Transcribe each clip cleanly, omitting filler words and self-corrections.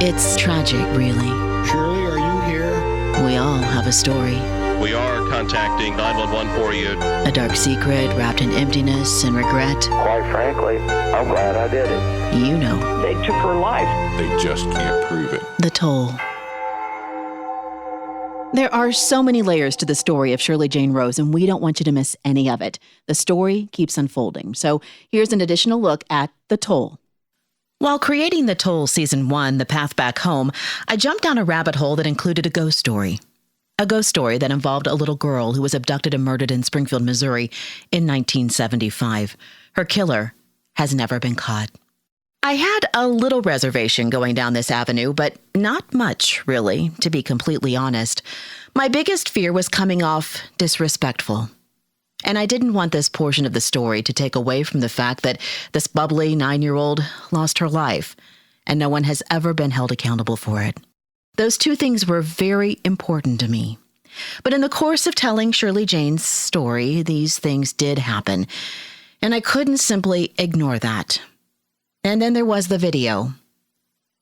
It's tragic, really. Shirley, are you here? We all have a story. We are contacting 911 for you. A dark secret wrapped in emptiness and regret. Quite frankly, I'm glad I did it. You know. They took her life. They just can't prove it. The Toll. There are so many layers to the story of Shirley Jane Rose, and we don't want you to miss any of it. The story keeps unfolding. So here's an additional look at The Toll. While creating The Toll Season 1, The Path Back Home, I jumped down a rabbit hole that included a ghost story. A ghost story that involved a little girl who was abducted and murdered in Springfield, Missouri in 1975. Her killer has never been caught. I had a little reservation going down this avenue, but not much, really, to be completely honest. My biggest fear was coming off disrespectful. And I didn't want this portion of the story to take away from the fact that this bubbly 9-year-old lost her life, and no one has ever been held accountable for it. Those two things were very important to me. But in the course of telling Shirley Jane's story, these things did happen, and I couldn't simply ignore that. And then there was the video.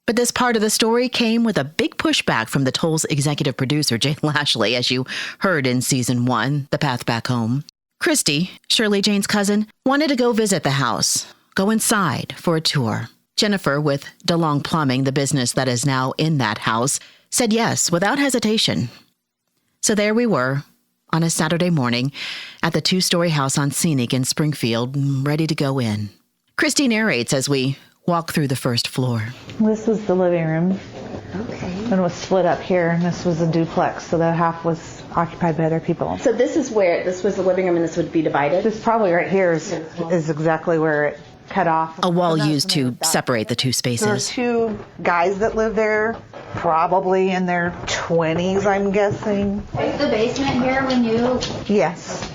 But this part of the story came with a big pushback from The Toll's executive producer, Jane Lashley, as you heard in Season 1, The Path Back Home. Kristi, Shirley Jane's cousin, wanted to go visit the house, go inside for a tour. Jennifer, with DeLong Plumbing, the business that is now in that house, said yes without hesitation. So there we were, on a Saturday morning, at the 2-story house on Scenic in Springfield, ready to go in. Kristi narrates as we walk through the first floor. This was the living room. Okay. And it was split up here, and this was a duplex, so the half was occupied by other people. So this was the living room, and this would be divided? This probably right here is exactly where it cut off. A wall used to separate the two There were spaces. 2 guys that lived there, probably in their 20s, I'm guessing. Was the basement here when you... Yes.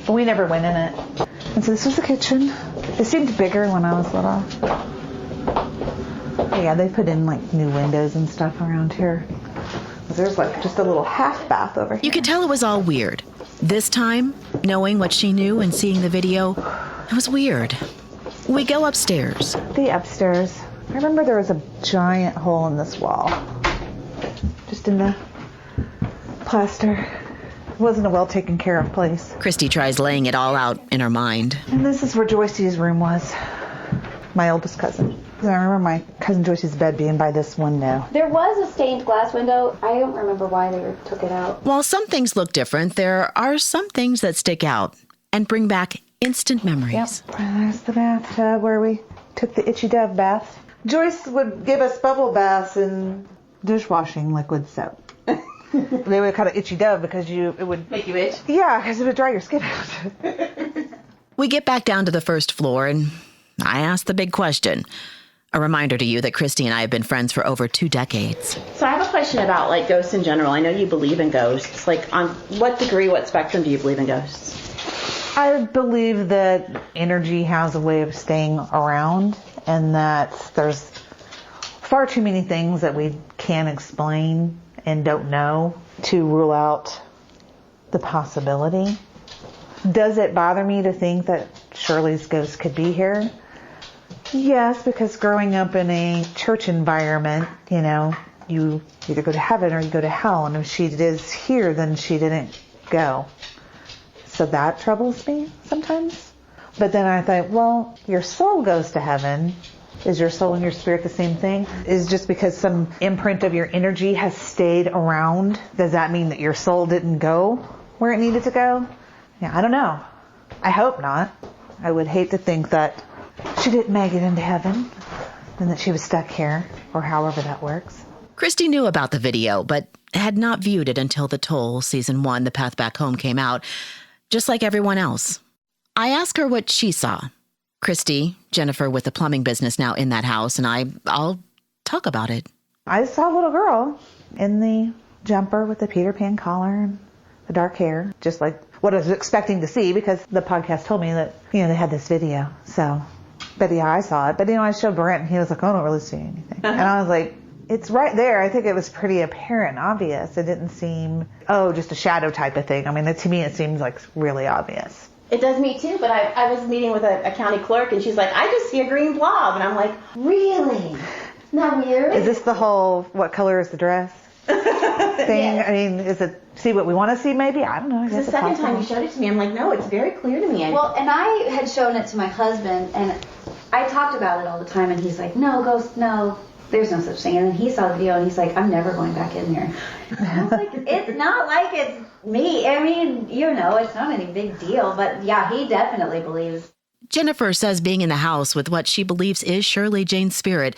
But we never went in it. And so this was the kitchen. It seemed bigger when I was little. Yeah, they put in like new windows and stuff around here. There's like just a little half bath over here. You could tell it was all weird. This time, knowing what she knew and seeing the video, it was weird. We go upstairs. The upstairs. I remember there was a giant hole in this wall. Just in the plaster. It wasn't a well taken care of place. Kristi tries laying it all out in her mind. And this is where Joyce's room was. My oldest cousin. I remember my cousin Joyce's bed being by this window. There was a stained glass window. I don't remember why they took it out. While some things look different, there are some things that stick out and bring back instant memories. Yep. And there's the bathtub where we took the Itchy Dove bath. Joyce would give us bubble baths and dishwashing liquid soap. They would call it Itchy Dove because it would Make you itch? Yeah, because it would dry your skin out. We get back down to the first floor and I ask the big question. A reminder to you that Kristi and I have been friends for over 2 decades. So I have a question about like ghosts in general. I know you believe in ghosts. Like on what degree, what spectrum do you believe in ghosts? I believe that energy has a way of staying around and that there's far too many things that we can't explain and don't know to rule out the possibility. Does it bother me to think that Shirley's ghost could be here? Yes, because growing up in a church environment, you either go to heaven or you go to hell. And if she is here, then she didn't go. So that troubles me sometimes. But then I thought, well, your soul goes to heaven. Is your soul and your spirit the same thing? Is just because some imprint of your energy has stayed around, does that mean that your soul didn't go where it needed to go? Yeah, I don't know. I hope not. I would hate to think that she didn't make it into heaven and that she was stuck here, or however that works. Kristi knew about the video, but had not viewed it until The Toll, Season 1, The Path Back Home came out, just like everyone else. I asked her what she saw. Kristi, Jennifer with the plumbing business now in that house, and I'll talk about it. I saw a little girl in the jumper with the Peter Pan collar and the dark hair, just like what I was expecting to see because the podcast told me that, they had this video. So, but yeah, I saw it. But, I showed Brent and he was like, oh, I don't really see anything. And I was like, it's right there. I think it was pretty apparent and obvious. It didn't seem, just a shadow type of thing. I mean, to me, it seems like really obvious. It does me too, but I was meeting with a county clerk and she's like, I just see a green blob. And I'm like, really? Isn't that weird? Is this the whole what color is the dress thing? Yes. I mean, is it see what we want to see maybe? I don't know. I guess The second time you showed it to me, I'm like, no, it's very clear to me. Well, and I had shown it to my husband, and I talked about it all the time, and he's like, no, ghost, no, there's no such thing. And then he saw the video, and he's like, I'm never going back in there. And I was like, it's not like it's me. I mean, it's not any big deal, but yeah, he definitely believes. Jennifer says being in the house with what she believes is Shirley Jane's spirit.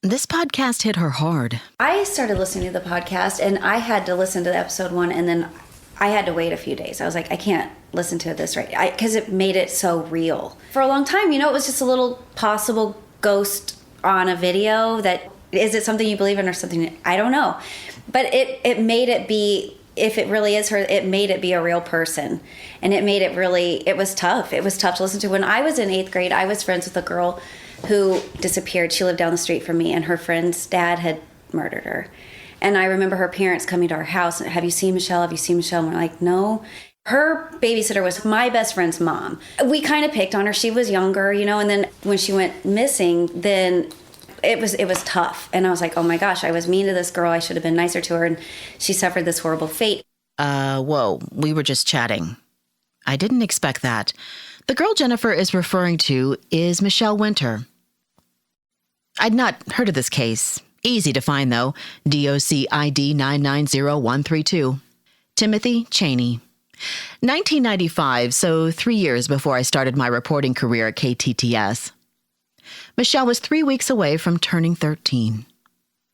This podcast hit her hard. I started listening to the podcast, and I had to listen to episode 1, and then I had to wait a few days. I was like, I can't listen to this right, because it made it so real. For a long time, it was just a little possible ghost on a video that, is it something you believe in or something? I don't know. But it made it be, if it really is her, it made it be a real person. And it made it really, it was tough. It was tough to listen to. When I was in 8th grade, I was friends with a girl who disappeared. She lived down the street from me, and her friend's dad had murdered her. And I remember her parents coming to our house, have you seen Michelle? Have you seen Michelle? And we're like, no. Her babysitter was my best friend's mom. We kind of picked on her. She was younger, and then when she went missing, then it was tough. And I was like, oh my gosh, I was mean to this girl. I should have been nicer to her. And she suffered this horrible fate. Whoa, we were just chatting. I didn't expect that. The girl Jennifer is referring to is Michelle Winter. I'd not heard of this case. Easy to find, though. DOC ID 990132. Timothy Cheney. 1995, so 3 years before I started my reporting career at KTTS. Michelle was 3 weeks away from turning 13.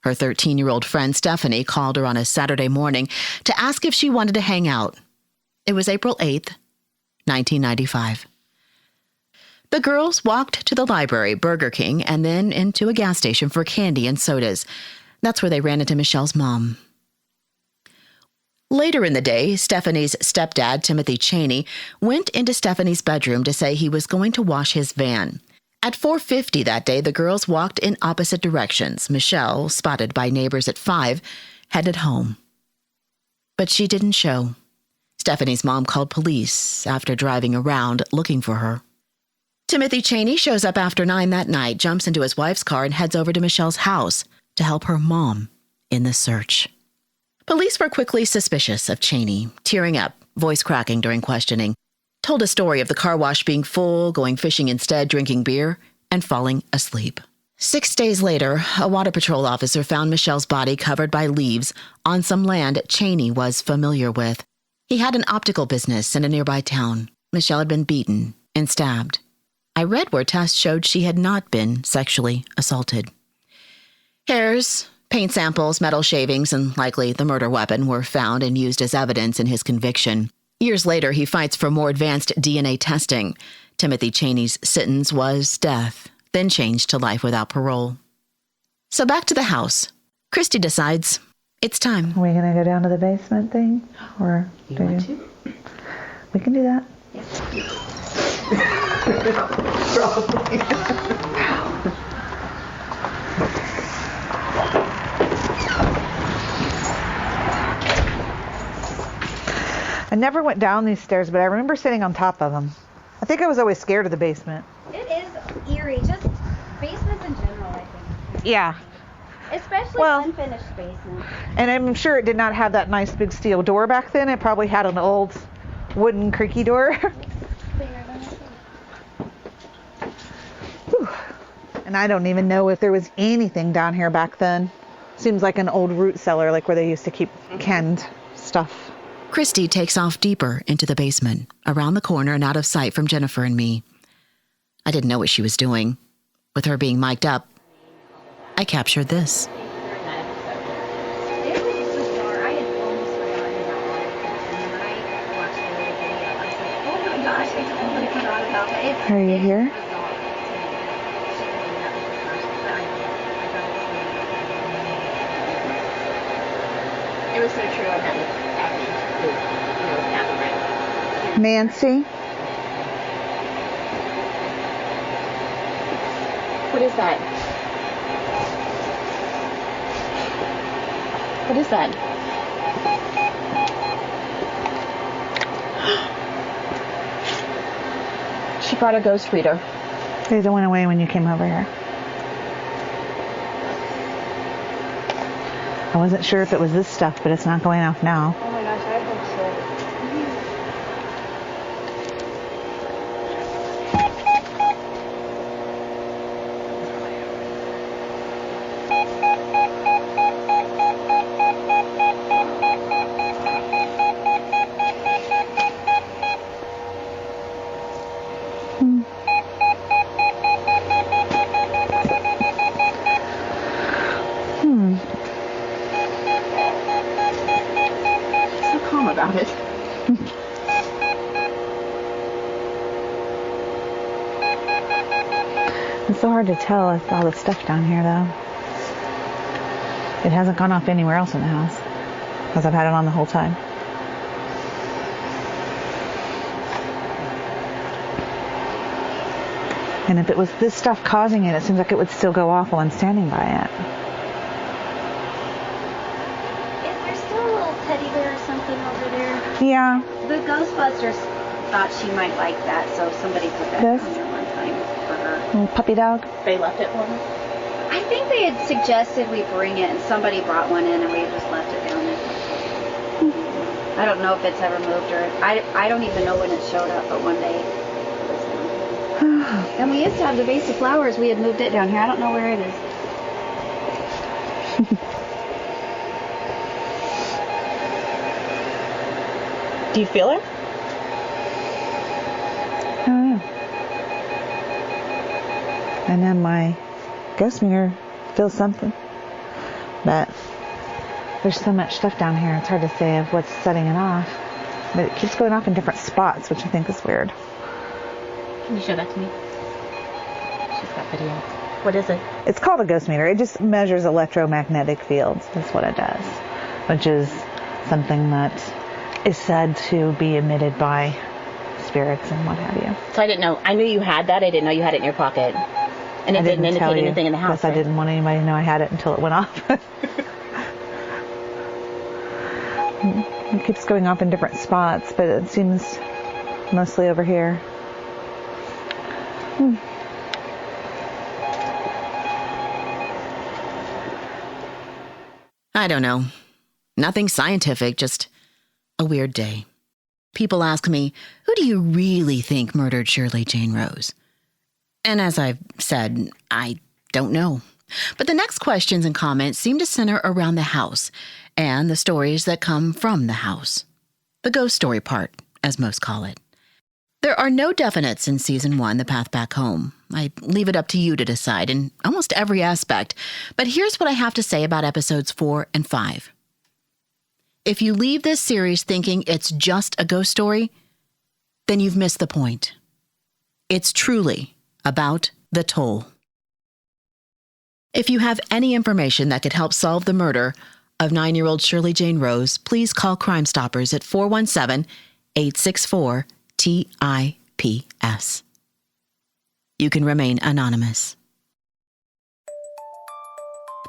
Her 13-year-old friend Stephanie called her on a Saturday morning to ask if she wanted to hang out. It was April 8th, 1995. The girls walked to the library, Burger King, and then into a gas station for candy and sodas. That's where they ran into Michelle's mom. Later in the day, Stephanie's stepdad, Timothy Cheney, went into Stephanie's bedroom to say he was going to wash his van. At 4:50 that day, the girls walked in opposite directions. Michelle, spotted by neighbors at 5, headed home. But she didn't show. Stephanie's mom called police after driving around looking for her. Timothy Cheney shows up after 9 that night, jumps into his wife's car, and heads over to Michelle's house to help her mom in the search. Police were quickly suspicious of Cheney, tearing up, voice cracking during questioning. Told a story of the car wash being full, going fishing instead, drinking beer, and falling asleep. 6 days later, a water patrol officer found Michelle's body covered by leaves on some land Cheney was familiar with. He had an optical business in a nearby town. Michelle had been beaten and stabbed. I read where tests showed she had not been sexually assaulted. Hairs, paint samples, metal shavings, and likely the murder weapon were found and used as evidence in his conviction. Years later, he fights for more advanced DNA testing. Timothy Cheney's sentence was death, then changed to life without parole. So back to the house. Kristi decides it's time. Are we going to go down to the basement thing? Or You want to? We can do that. I never went down these stairs, but I remember sitting on top of them. I think I was always scared of the basement. It is eerie, just basements in general, I think. Yeah. Especially unfinished basements. And I'm sure it did not have that nice big steel door back then. It probably had an old wooden creaky door. And I don't even know if there was anything down here back then. Seems like an old root cellar, like where they used to keep canned stuff. Kristi takes off deeper into the basement, around the corner and out of sight from Jennifer and me. I didn't know what she was doing. With her being mic'd up, I captured this. Are you here? It was so true. I had Nancy? What is that? What is that? She brought a ghost reader. They went away when you came over here. I wasn't sure if it was this stuff, but it's not going off now. Oh my gosh, I hope so. About it. It's so hard to tell with all the stuff down here, though. It hasn't gone off anywhere else in the house, because I've had it on the whole time. And if it was this stuff causing it, it seems like it would still go off while I'm standing by it. Yeah. The Ghostbusters thought she might like that, so somebody put that This? on there one time for her. Little puppy dog. They left it for her? I think they had suggested we bring it, and somebody brought one in, and we just left it down there. I don't know if it's ever moved, or I don't even know when it showed up, but one day it was down. And we used to have the vase of flowers. We had moved it down here. I don't know where it is. Do you feel her? I don't know. And then my ghost meter feels something. But there's so much stuff down here, it's hard to say of what's setting it off. But it keeps going off in different spots, which I think is weird. Can you show that to me? She's got video. What is it? It's called a ghost meter. It just measures electromagnetic fields. That's what it does. Which is something that is said to be emitted by spirits and what have you. So I didn't know. I knew you had that. I didn't know you had it in your pocket. And it didn't indicate anything in the house. Because I didn't want anybody to know I had it until it went off. It keeps going off in different spots, but it seems mostly over here. I don't know. Nothing scientific, just a weird day. People ask me, who do you really think murdered Shirley Jane Rose? And as I've said, I don't know. But the next questions and comments seem to center around the house and the stories that come from the house. The ghost story part, as most call it. There are no definites in Season 1, The Path Back Home. I leave it up to you to decide in almost every aspect. But here's what I have to say about episodes 4 and 5. If you leave this series thinking it's just a ghost story, then you've missed the point. It's truly about the toll. If you have any information that could help solve the murder of 9-year-old Shirley Jane Rose, please call Crime Stoppers at 417-864-TIPS. You can remain anonymous.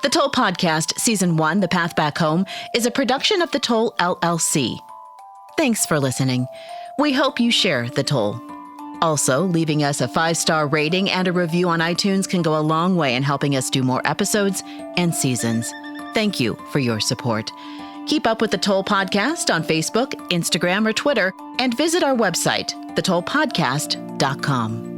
The Toll Podcast, Season 1, The Path Back Home, is a production of The Toll, LLC. Thanks for listening. We hope you share The Toll. Also, leaving us a 5-star rating and a review on iTunes can go a long way in helping us do more episodes and seasons. Thank you for your support. Keep up with The Toll Podcast on Facebook, Instagram, or Twitter, and visit our website, thetollpodcast.com.